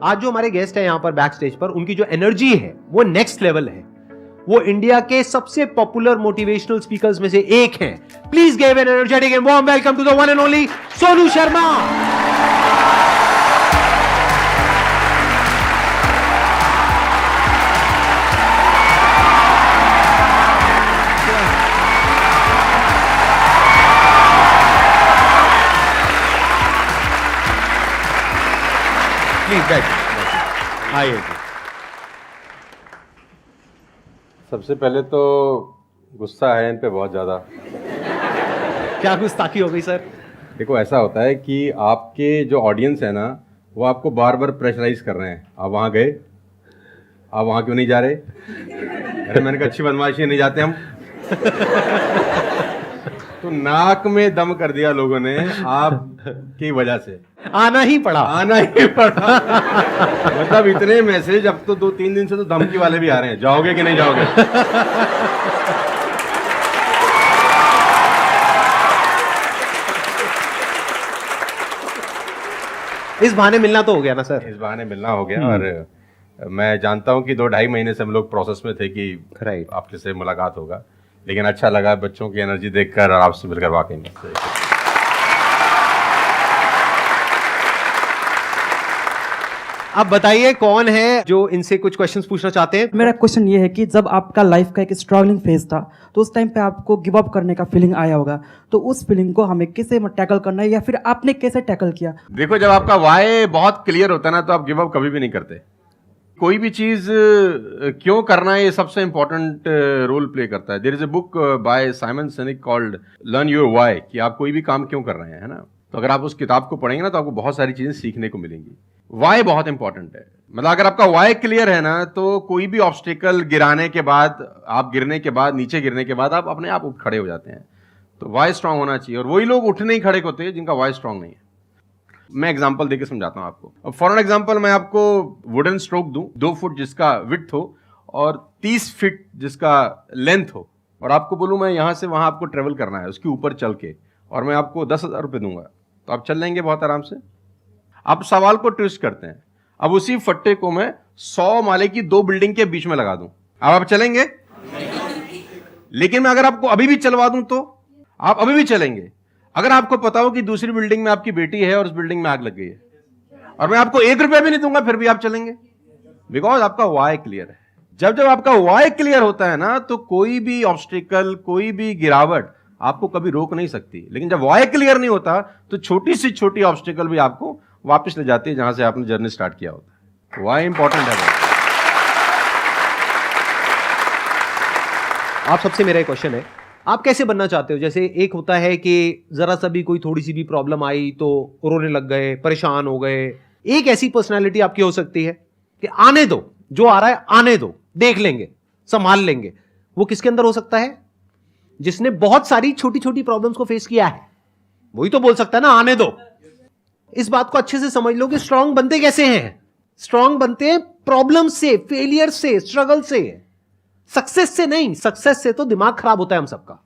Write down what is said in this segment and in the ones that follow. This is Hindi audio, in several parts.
आज जो हमारे गेस्ट है यहां पर बैक स्टेज पर, उनकी जो एनर्जी है वो नेक्स्ट लेवल है। वो इंडिया के सबसे पॉपुलर मोटिवेशनल स्पीकर्स में से एक हैं। Please give an energetic and warm welcome to the one and only Sonu Sharma. आइए। सबसे पहले तो गुस्सा है इन पे बहुत ज़्यादा। क्या गुस्ताखी हो गई सर? देखो, ऐसा होता है कि आपके जो ऑडियंस है ना, वो आपको बार बार प्रेशराइज कर रहे हैं। आप वहाँ गए, आप वहाँ क्यों नहीं जा रहे? अरे मैंने कहा अच्छी बदमाशी नहीं जाते हम। तो नाक में दम कर दिया लोगों ने आपकी वजह से। आना ही पड़ा। मतलब इतने मैसेज, अब तो 2-3 दिन से तो धमकी वाले भी आ रहे हैं, जाओगे कि नहीं जाओगे। इस बहाने मिलना तो हो गया ना सर? इस बहाने मिलना हो गया। और मैं जानता हूं कि 2-2.5 महीने से हम लोग प्रोसेस में थे कि आपके से मुलाकात होगा, लेकिन अच्छा लगा बच्चों की एनर्जी देखकर और आपसे मिलकर वाकई में। अब बताइए कौन है जो इनसे कुछ क्वेश्चंस पूछना चाहते हैं? मेरा क्वेश्चन ये है कि जब आपका लाइफ का एक स्ट्रगलिंग फेज था तो उस टाइम पे आपको गिव अप करने का फीलिंग आया होगा, तो उस फीलिंग को हमें कैसे टैकल करना है या फिर आपने कैसे टैकल किया? देखो, जब आपका वाई बहुत क्लियर होता है ना, तो आप गिव अप कभी भी नहीं करते। कोई भी चीज क्यों करना है, ये सबसे इंपॉर्टेंट रोल प्ले करता है। There is a book by Simon Sinek called learn your why, कि आप कोई भी काम क्यों कर रहे हैं, है ना। तो अगर आप उस किताब को पढ़ेंगे ना, तो आपको बहुत सारी चीजें सीखने को मिलेंगी। वाई बहुत इंपॉर्टेंट है। मतलब अगर आपका वाई क्लियर है ना, तो कोई भी ऑब्स्टिकल गिराने के बाद, आप गिरने के बाद, नीचे गिरने के बाद आप अपने आप उठ खड़े हो जाते हैं। तो वाई स्ट्रांग होना चाहिए, और वही लोग उठने ही खड़े होते हैं जिनका वाई स्ट्रांग नहीं है। मैं एग्जांपल देके समझाता हूं आपको। अब फॉर एन एग्जांपल मैं आपको वुडन स्ट्रोक दूं, 2 फुट जिसका विड्थ हो और 30 फीट जिसका लेंथ हो, और आपको बोलूं मैं यहां से वहां आपको ट्रेवल करना है उसके ऊपर चल के, और मैं आपको 10,000 रुपये दूंगा, तो आप चल लेंगे बहुत आराम से। आप सवाल को ट्विस्ट करते हैं। अब उसी फट्टे को मैं 100 माले की 2 बिल्डिंग के बीच में लगा दूं, अब आप चलेंगे? लेकिन मैं अगर आपको अभी भी चलवा दूं तो आप अभी भी चलेंगे। अगर आपको पता हो कि दूसरी बिल्डिंग में आपकी बेटी है और उस बिल्डिंग में आग लग गई है, और मैं आपको 1 रुपया भी नहीं दूंगा, फिर भी आप चलेंगे, बिकॉज आपका वाई क्लियर है। जब आपका वाई क्लियर होता है ना, तो कोई भी ऑब्स्टिकल, कोई भी गिरावट आपको कभी रोक नहीं सकती। लेकिन जब वाई क्लियर नहीं होता, तो छोटी से छोटी ऑब्स्टिकल भी आपको वापस ले जाती है जहां से आपने जर्नी स्टार्ट किया होता है। वाई इंपॉर्टेंट है। आप सबसे मेरा एक क्वेश्चन है, आप कैसे बनना चाहते हो? जैसे एक होता है कि जरा सा भी कोई थोड़ी सी भी प्रॉब्लम आई तो रोने लग गए, परेशान हो गए। एक ऐसी पर्सनालिटी आपकी हो सकती है कि आने दो, जो आ रहा है आने दो, देख लेंगे, संभाल लेंगे। वो किसके अंदर हो सकता है? जिसने बहुत सारी छोटी छोटी प्रॉब्लम्स को फेस किया है, वही तो बोल सकता है ना आने दो। इस बात को अच्छे से समझ लो कि स्ट्रांग बनते कैसे हैं। स्ट्रांग बनते हैं प्रॉब्लम से, फेलियर से, स्ट्रगल से, सक्सेस से नहीं। सक्सेस से तो दिमाग खराब होता है हम सबका।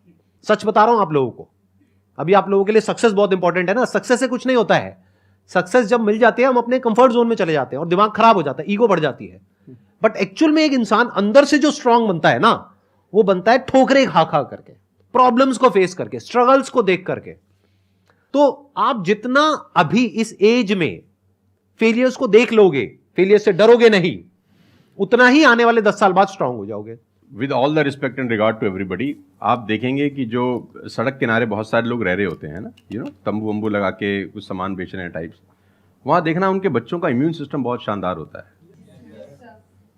सच बता रहा हूं आप लोगों को। अभी आप लोगों के लिए सक्सेस बहुत इंपॉर्टेंट है ना। सक्सेस से कुछ नहीं होता है। सक्सेस जब मिल जाती है, हम अपने कंफर्ट जोन में चले जाते हैं और दिमाग खराब हो जाता है, ईगो बढ़ जाती है। बट एक्चुअल में एक इंसान अंदर से जो स्ट्रांग बनता है ना, वो बनता है ठोकरे खा खा करके, प्रॉब्लम्स को फेस करके, स्ट्रगल्स को देख करके। तो आप जितना अभी इस एज में फेलियर्स को देख लोगे, फेलियर से डरोगे नहीं, उतना ही आने वाले 10 साल बाद स्ट्रांग हो जाओगे। With all the respect and regard to everybody, आप देखेंगे कि जो सड़क किनारे बहुत सारे लोग रह रहे होते हैं ना, तंबू वंबू लगा के कुछ सामान बेच रहे हैं टाइप्स, वहाँ देखना उनके बच्चों का इम्यून सिस्टम बहुत शानदार होता है।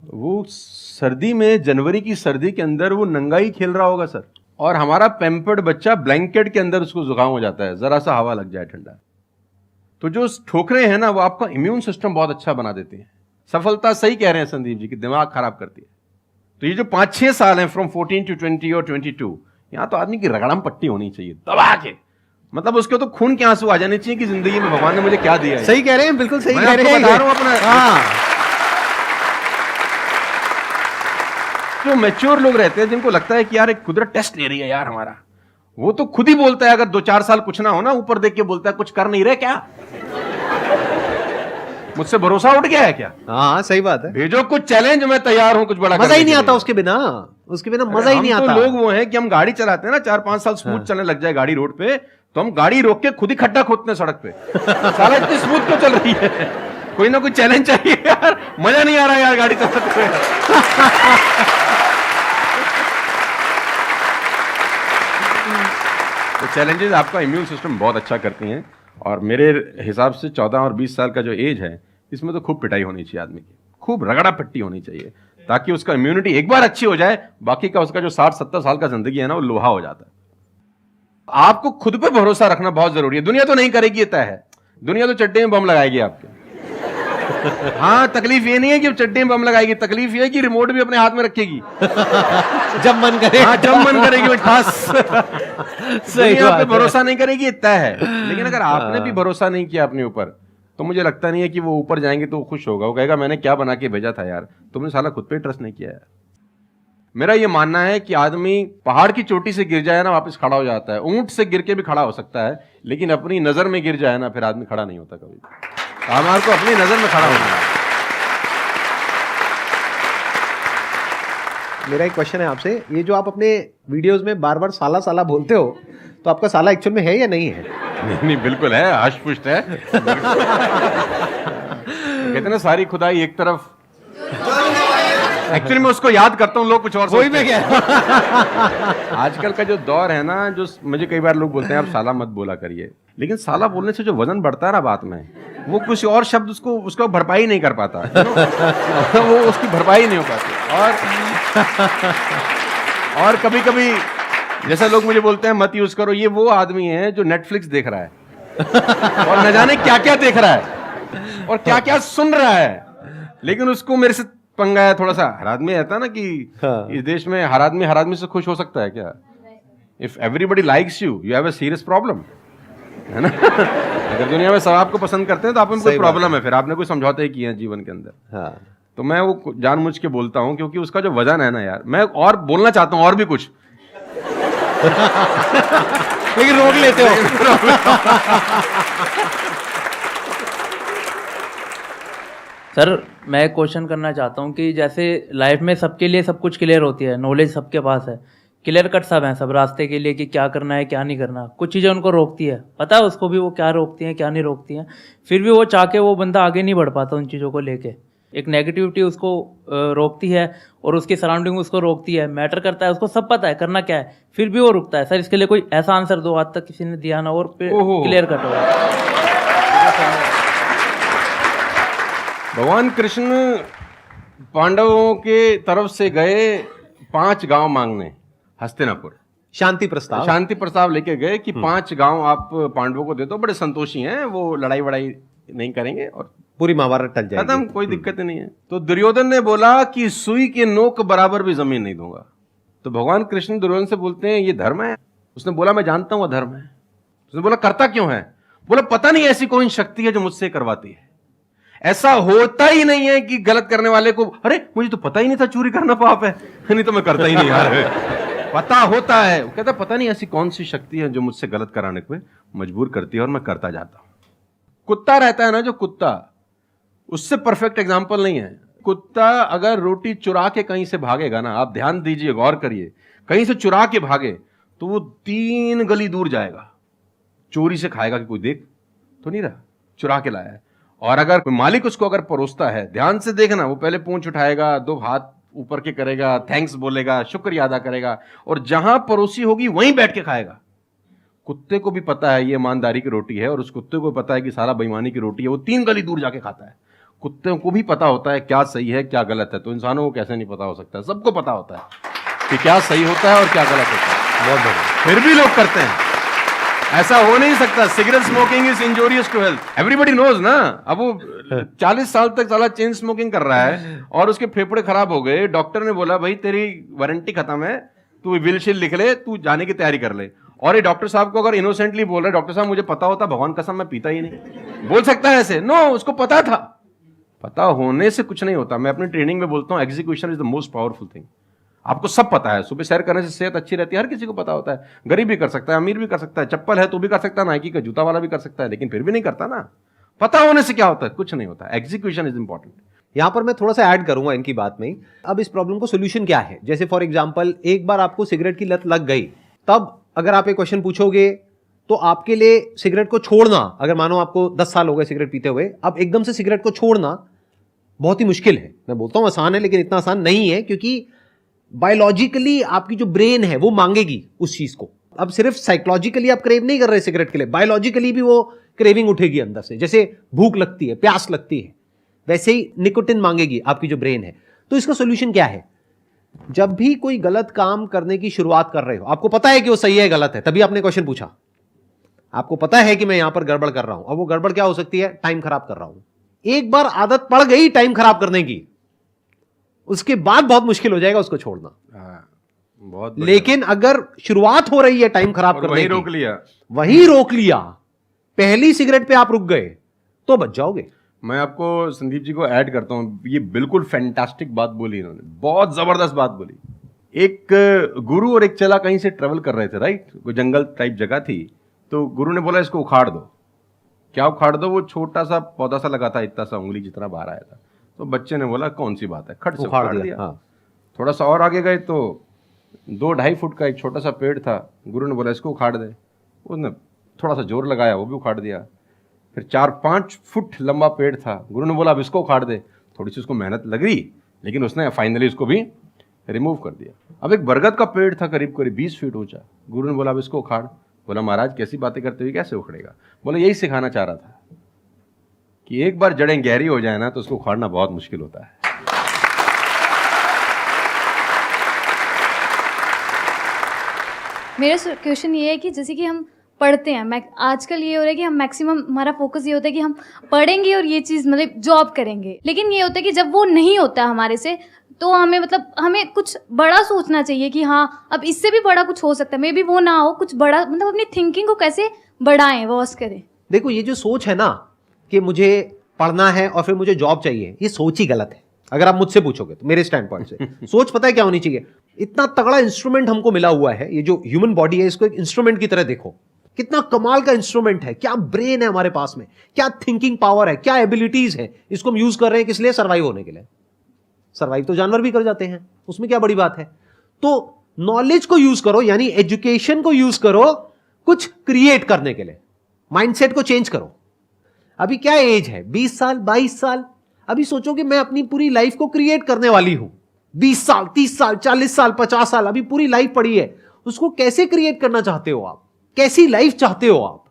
वो सर्दी में, जनवरी की सर्दी के अंदर वो नंगाई खेल रहा होगा सर, और हमारा पैम्पर्ड बच्चा ब्लैंकेट के अंदर उसको जुकाम हो जाता है, जरा सा हवा लग जाए ठंडा। तो जो ठोकरे हैं ना, वो आपका इम्यून सिस्टम बहुत अच्छा बना देते हैं। सफलता, सही कह रहे हैं संदीप जी, कि दिमाग खराब करती है। तो ये जो 5-6 साल हैं, फ्रॉम 14 to 20 और 22, यहाँ तो आदमी की रगड़म पट्टी होनी चाहिए दबा के। मतलब उसके तो खून के आंसू आ जाने चाहिए कि जिंदगी में भगवान ने मुझे क्या दिया है। सही कह रहे हैं, बिल्कुल सही कह रहे हैं। बता रहा हूं अपना। जो मैच्योर लोग रहते हैं, जिनको लगता है कि यार एक कुदरत टेस्ट ले रही है यार हमारा, वो तो खुद ही बोलता है, अगर 2-4 साल कुछ ना हो ना, ऊपर देख के बोलता है कुछ कर नहीं रहे क्या। मुझसे भरोसा उठ गया है क्या? हाँ सही बात है। भेजो कुछ चैलेंज, मैं तैयार हूं कुछ बड़ा मजा करने ही नहीं के आता लिए। उसके बिना, उसके बिना मजा ही नहीं हम आता। तो लोग वो हैं कि हम गाड़ी चलाते हैं ना, 4-5 साल स्मूथ चलने लग जाए गाड़ी रोड पे, तो हम गाड़ी रोक के खुद ही खड्डा खोदते हैं सड़क पे। साला इतनी स्मूथ क्यों चल रही है? कोई ना कोई चैलेंज चाहिए यार, मजा नहीं आ रहा यार गाड़ी चलाते हुए। तो चैलेंजेस आपका इम्यून सिस्टम बहुत अच्छा करती हैं, और मेरे हिसाब से 14 और 20 साल का जो एज है, इसमें तो खूब पिटाई होनी चाहिए आदमी की, खूब रगड़ा पट्टी होनी चाहिए, ताकि उसका इम्यूनिटी एक बार अच्छी हो जाए, बाकी का उसका जो 60-70 साल का जिंदगी है ना, वो लोहा हो जाता है। आपको खुद पे भरोसा रखना बहुत जरूरी है। दुनिया तो नहीं करेगी, ये तय है। दुनिया तो चड्डे में बम लगाएगी आपके। हाँ, तकलीफ ये नहीं है कि चड्डे में बम लगाएगी, तकलीफ ये है कि रिमोट भी अपने हाथ में रखेगी जब मन करे। हाँ, जब मन करेगी वो ठास। सही दुनिया बात पे है। भरोसा नहीं करेगी, ये तय है। लेकिन अगर आपने भी भरोसा नहीं किया अपने ऊपर, तो मुझे लगता नहीं है कि वो ऊपर जाएंगे तो वो खुश होगा। वो कहेगा मैंने क्या बना के भेजा था यार, तुमने साला खुद पे ट्रस्ट नहीं किया यार। मेरा ये मानना है कि आदमी पहाड़ की चोटी से गिर जाए ना, वापस खड़ा हो जाता है। ऊंट से गिर के भी खड़ा हो सकता है, लेकिन अपनी नजर में गिर जाए ना, फिर आदमी खड़ा नहीं होता कभी। हमारे को अपनी नजर में खड़ा होना है। मेरा एक क्वेश्चन है आपसे, ये जो आप अपने वीडियोस में बार बार साला साला बोलते हो, तो आपका साला एक्चुअल में है या नहीं है? नहीं, बिल्कुल है, हष्ट-पुष्ट है। कहते ना सारी खुदाई एक तरफ। एक्चुअली मैं उसको याद करता हूँ, लोग कुछ और वही मैं क्या। आजकल का जो दौर है ना, जो मुझे कई बार लोग बोलते हैं आप साला मत बोला करिए, लेकिन साला बोलने से जो वजन बढ़ता है ना बात में, वो कुछ और शब्द उसको भरपाई नहीं कर पाता। वो उसकी भरपाई नहीं हो पाती। और कभी कभी जैसा लोग मुझे बोलते हैं मत यूज करो, ये वो आदमी है जो नेटफ्लिक्स देख रहा है और न जाने क्या क्या देख रहा है और क्या क्या सुन रहा है, लेकिन उसको मेरे से पंगा है थोड़ा सा। हर आदमी रहता है ना कि इस देश में हर आदमी से खुश हो सकता है क्या? If everybody likes you have a serious problem, है ना? अगर दुनिया में सब आपको पसंद करते हैं तो आप में कोई प्रॉब्लम है, फिर आपने कोई समझौते ही किए हैं जीवन के अंदर। हाँ। तो मैं वो जानबूझ के बोलता हूं, क्योंकि उसका जो वजन है ना यार, मैं और बोलना चाहता हूं और भी कुछ, लेकिन रोक लेते हो। सर मैं क्वेश्चन करना चाहता हूँ कि जैसे लाइफ में सबके लिए सब कुछ क्लियर होती है, नॉलेज सबके पास है, क्लियर कट सब हैं सब रास्ते के लिए कि क्या करना है क्या नहीं करना। कुछ चीज़ें उनको रोकती है, पता है उसको भी वो क्या रोकती हैं क्या नहीं रोकती हैं, फिर भी वो चाह के वो बंदा आगे नहीं बढ़ पाता उन चीज़ों को लेके। एक नेगेटिविटी उसको रोकती है और उसकी सराउंडिंग उसको रोकती है, मैटर करता है, उसको सब पता है करना क्या है, फिर भी वो रुकता है। सर इसके लिए कोई ऐसा आंसर दो, आज तक किसी ने दिया ना और क्लियर कट हो। भगवान कृष्ण पांडवों के तरफ से गए 5 गांव मांगने हस्तिनापुर, शांति प्रस्ताव लेके गए कि 5 गांव आप पांडवों को दे दो, बड़े संतोषी हैं, वो लड़ाई वड़ाई नहीं करेंगे और पूरी महाभारत टल जाएगी, खत्म, कोई दिक्कत ही नहीं है। तो दुर्योधन ने बोला कि सुई के नोक बराबर भी जमीन नहीं दूंगा। तो भगवान कृष्ण दुर्योधन से बोलते हैं ये धर्म है? उसने बोला मैं जानता हूं धर्म है। उसने बोला करता क्यों है? बोला पता नहीं ऐसी कोई शक्ति है जो मुझसे करवाती है। ऐसा होता ही नहीं है कि गलत करने वाले को अरे मुझे तो पता ही नहीं था चोरी करना पाप है, नहीं तो मैं करता ही नहीं यार। पता होता है। वो कहता पता नहीं ऐसी कौन सी शक्ति है जो मुझसे गलत कराने को मजबूर करती है और मैं करता जाता हूं। कुत्ता रहता है ना, जो कुत्ता, उससे परफेक्ट एग्जाम्पल नहीं है। कुत्ता अगर रोटी चुरा के कहीं से भागेगा ना, आप ध्यान दीजिए, गौर करिए, कहीं से चुरा के भागे तो वो 3 गली दूर जाएगा, चोरी से खाएगा कि कोई देख तो नहीं रहा, चुरा के लाया है। और अगर मालिक उसको अगर परोसता है, ध्यान से देखना, वो पहले पूंछ उठाएगा, 2 हाथ ऊपर के करेगा, थैंक्स बोलेगा, शुक्रिया अदा करेगा, और जहां परोसी होगी वहीं बैठ के खाएगा। कुत्ते को भी पता है ये ईमानदारी की रोटी है और उस कुत्ते को पता है कि साला बेईमानी की रोटी है, वो 3 गली दूर जाके खाता है। कुत्ते को भी पता होता है क्या सही है क्या गलत है, तो इंसानों को कैसे नहीं पता हो सकता है? सबको पता होता है कि क्या सही होता है और क्या गलत होता है। बहुत बढ़िया। फिर भी लोग करते हैं। ऐसा हो नहीं सकता। Cigarette smoking is injurious to health, everybody knows ना। अब वो 40 साल तक साला चेन स्मोकिंग कर रहा है और उसके फेफड़े खराब हो गए, डॉक्टर ने बोला भाई तेरी वारंटी खत्म है, तू विल शील लिख ले, तू जाने की तैयारी कर ले। और ये डॉक्टर साहब को अगर इनोसेंटली बोल रहे, डॉक्टर साहब मुझे पता होता, भगवान कसम मैं पीता ही नहीं, बोल सकता है ऐसे? नो, उसको पता था। पता होने से कुछ नहीं होता। मैं अपनी ट्रेनिंग में बोलता हूं execution is the most powerful thing. आपको सब पता है, सुबह सैर करने से सेहत अच्छी रहती है, हर किसी को पता होता है। गरीब भी कर सकता है, अमीर भी कर सकता है, चप्पल है तो भी कर सकता है, नाइकी का जूता वाला भी कर सकता है, लेकिन फिर भी नहीं करता ना। पता होने से क्या होता है? कुछ नहीं होता। Execution is important. यहां पर मैं थोड़ा सा ऐड करूंगा इनकी बात में। अब इस प्रॉब्लम को सोल्यूशन क्या है? जैसे फॉर एग्जांपल एक बार आपको सिगरेट की लत लग गई, तब अगर आप एक क्वेश्चन पूछोगे तो आपके लिए सिगरेट को छोड़ना, अगर मानो आपको 10 साल हो गए सिगरेट पीते हुए, अब एकदम से सिगरेट को छोड़ना बहुत ही मुश्किल है। मैं बोलता हूं आसान है, लेकिन इतना आसान नहीं है, क्योंकि बायोलॉजिकली आपकी जो ब्रेन है वो मांगेगी उस चीज को। अब सिर्फ साइकोलॉजिकली आप क्रेव नहीं कर रहे सिगरेट के लिए, बायोलॉजिकली भी वो क्रेविंग उठेगी अंदर से। जैसे भूख लगती है, प्यास लगती है, वैसे ही निकोटिन मांगेगी आपकी जो ब्रेन है। तो इसका सोल्यूशन क्या है? जब भी कोई गलत काम करने की शुरुआत कर रहे हो, आपको पता है कि वो सही है गलत है, तभी आपने क्वेश्चन पूछा, आपको पता है कि मैं यहां पर गड़बड़ कर रहा हूं। अब वो गड़बड़ क्या हो सकती है? टाइम खराब कर रहा हूं। एक बार आदत पड़ गई टाइम खराब करने की, उसके बाद बहुत मुश्किल हो जाएगा उसको छोड़ना। बहुत लेकिन अगर शुरुआत हो रही है टाइम खराब करने वही की, रोक लिया, वही रोक लिया, पहली सिगरेट पे आप रुक गए, तो बच जाओगे। मैं आपको संदीप जी को ऐड करता हूं। ये बिल्कुल फैंटास्टिक बात बोली इन्होंने, बहुत जबरदस्त बात बोली। एक गुरु और एक चेला कहीं से ट्रेवल कर रहे थे, राइट? कोई जंगल टाइप जगह थी, तो गुरु ने बोला इसको उखाड़ दो। क्या उखाड़ दो? वो छोटा सा पौधा सा लगा था, इतना सा उंगली जितना बाहर आया था। तो बच्चे ने बोला कौन सी बात है, खट से उखाड़ दिया। हाँ। थोड़ा सा और आगे गए तो 2-2.5 फुट का एक छोटा सा पेड़ था। गुरु ने बोला इसको उखाड़ दे। उसने थोड़ा सा जोर लगाया, वो भी उखाड़ दिया। फिर 4-5 फुट लंबा पेड़ था। गुरु ने बोला अब इसको उखाड़ दे। थोड़ी सी उसको मेहनत लग रही, लेकिन उसने फाइनली उसको भी रिमूव कर दिया। अब एक बरगद का पेड़ था करीब करीब 20 फीट ऊंचा। गुरु ने बोला अब इसको उखाड़। बोला महाराज कैसी बातें करते हुए, कैसे उखड़ेगा? बोला यही सिखाना चाह रहा था कि एक बार जड़ें गहरी हो जाए ना, तो उसको उखाड़ना बहुत मुश्किल होता है। मेरा क्वेश्चन ये है कि जैसे कि हम पढ़ते हैं, मैं आजकल ये हो रहा है कि हम मैक्सिमम हमारा फोकस ये होता है कि हम पढ़ेंगे और ये चीज़ मतलब जॉब करेंगे, लेकिन ये होता है कि जब वो नहीं होता हमारे से, तो हमें मतलब हमें कुछ बड़ा सोचना चाहिए कि हाँ अब इससे भी बड़ा कुछ हो सकता है, मे बी वो ना हो, कुछ बड़ा मतलब अपनी थिंकिंग को कैसे बढ़ाएं, वॉश करें। देखो ये जो सोच है ना कि मुझे पढ़ना है और फिर मुझे जॉब चाहिए, ये सोच ही गलत है। अगर आप मुझसे पूछोगे तो मेरे स्टैंड पॉइंट से सोच पता है क्या होनी चाहिए? इतना तगड़ा इंस्ट्रूमेंट हमको मिला हुआ है, ये जो ह्यूमन बॉडी है, इसको एक इंस्ट्रूमेंट की तरह देखो। कितना कमाल का इंस्ट्रूमेंट है, क्या ब्रेन है हमारे पास में, क्या थिंकिंग पावर है, क्या एबिलिटीज है। इसको हम यूज कर रहे हैं किस लिए? सर्वाइव होने के लिए। सर्वाइव तो जानवर भी कर जाते हैं, उसमें क्या बड़ी बात है? तो नॉलेज को यूज करो, यानी एजुकेशन को यूज करो कुछ क्रिएट करने के लिए। माइंडसेट को चेंज करो। अभी क्या एज है? 20 साल, 22 साल। अभी सोचो कि मैं अपनी पूरी लाइफ को क्रिएट करने वाली हूं। 20 साल, 30 साल, 40 साल, 50 साल, अभी पूरी लाइफ पड़ी है। उसको कैसे क्रिएट करना चाहते हो आप? कैसी लाइफ चाहते हो आप?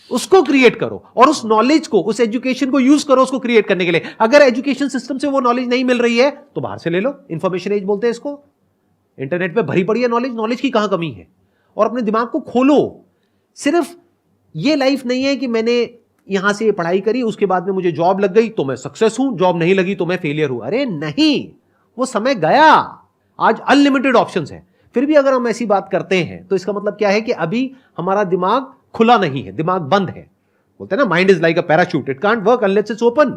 उसको क्रिएट करो और उस नॉलेज को, उस एजुकेशन को यूज करो उसको क्रिएट करने के लिए। अगर एजुकेशन सिस्टम से वो नॉलेज नहीं मिल रही है तो बाहर से ले लो। इंफॉर्मेशन एज बोलते हैं इसको। इंटरनेट पे भरी पड़ी है नॉलेज, नॉलेज की कहां कमी है? और अपने दिमाग को खोलो। सिर्फ ये लाइफ नहीं है कि मैंने यहां से पढ़ाई करी, उसके बाद में मुझे जॉब लग गई तो मैं सक्सेस हूं, जॉब नहीं लगी तो मैं फेलियर हूं। अरे नहीं, वो समय गया। आज अनलिमिटेड ऑप्शंस हैं। फिर भी अगर हम ऐसी बात करते हैं तो इसका मतलब क्या है कि अभी हमारा दिमाग खुला नहीं है, दिमाग बंद है। बोलते हैं ना mind is like a parachute, it can't work unless it's open.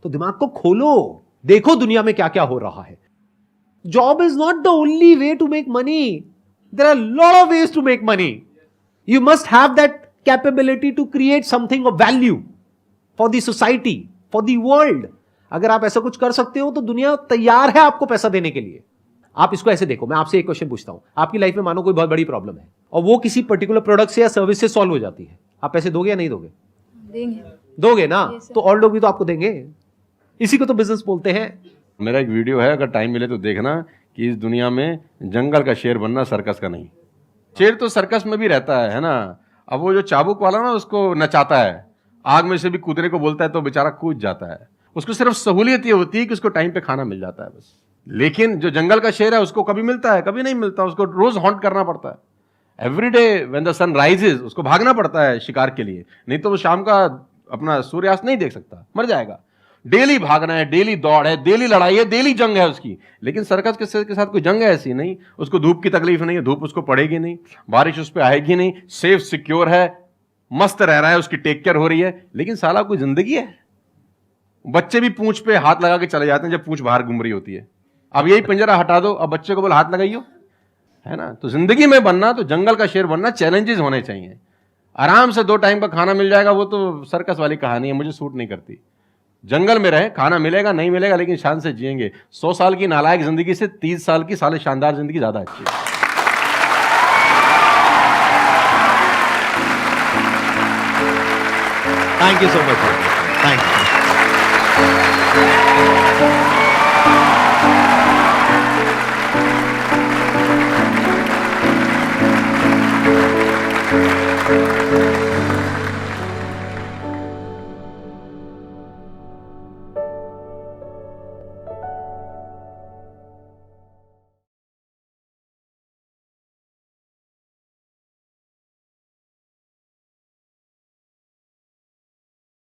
तो दिमाग को खोलो, देखो दुनिया में क्या क्या हो रहा है। Job is not the only way to make money, there are lot of ways to make money. You must have that capability to create something of value for the society, for the world. अगर आप ऐसा कुछ कर सकते हो तो दुनिया तैयार है आपको पैसा देने के लिए। आप इसको ऐसे देखो, मैं आपसे एक क्वेश्चन पूछता हूं। आपकी लाइफ में मानो कोई बहुत बड़ी प्रॉब्लम है और वो किसी पर्टिकुलर प्रोडक्ट से या सर्विस से सॉल्व हो जाती है, आप पैसे दोगे या नहीं दोगे? देंगे। दोगे ना? तो और लोग भी तो आपको देंगे। इसी को तो बिजनेस बोलते हैं। मेरा एक वीडियो है, अगर टाइम मिले तो देखना, कि इस दुनिया में जंगल का शेर बनना, सर्कस का नहीं। शेर तो सर्कस में भी रहता है ना। अब वो जो चाबुक वाला ना उसको नचाता है, आग में से भी कूदने को बोलता है तो बेचारा कूद जाता है। उसको सिर्फ सहूलियत ये होती है कि उसको टाइम पे खाना मिल जाता है बस। लेकिन जो जंगल का शेर है उसको कभी मिलता है, कभी नहीं मिलता। उसको रोज हॉन्ट करना पड़ता है। Every day when the sun rises उसको भागना पड़ता है शिकार के लिए, नहीं तो वो शाम का अपना सूर्यास्त नहीं देख सकता, मर जाएगा। डेली भागना है, डेली दौड़ है, डेली लड़ाई है, डेली जंग है उसकी। लेकिन सर्कस के साथ कोई जंग है ऐसी नहीं। उसको धूप की तकलीफ नहीं है, धूप उसको पड़ेगी नहीं, बारिश उस पर आएगी नहीं, सेफ सिक्योर है, मस्त रह रहा है, उसकी टेक केयर हो रही है। लेकिन साला कोई जिंदगी है? बच्चे भी पूंछ पे हाथ लगा के चले जाते हैं जब पूंछ बाहर घूम रही होती है। अब यही पिंजरा हटा दो, अब बच्चे को बोल हाथ लगाइयो, है ना? तो जिंदगी में बनना, तो जंगल का शेर बनना, चैलेंजेस होने चाहिए। आराम से 2 टाइम का खाना मिल जाएगा, वो तो सर्कस वाली कहानी है, मुझे सूट नहीं करती। जंगल में रहे, खाना मिलेगा नहीं मिलेगा लेकिन शान से जिएंगे। 100 साल की नालायक जिंदगी से 30 साल की साले शानदार जिंदगी ज्यादा अच्छी है। Thank you so much, thank you.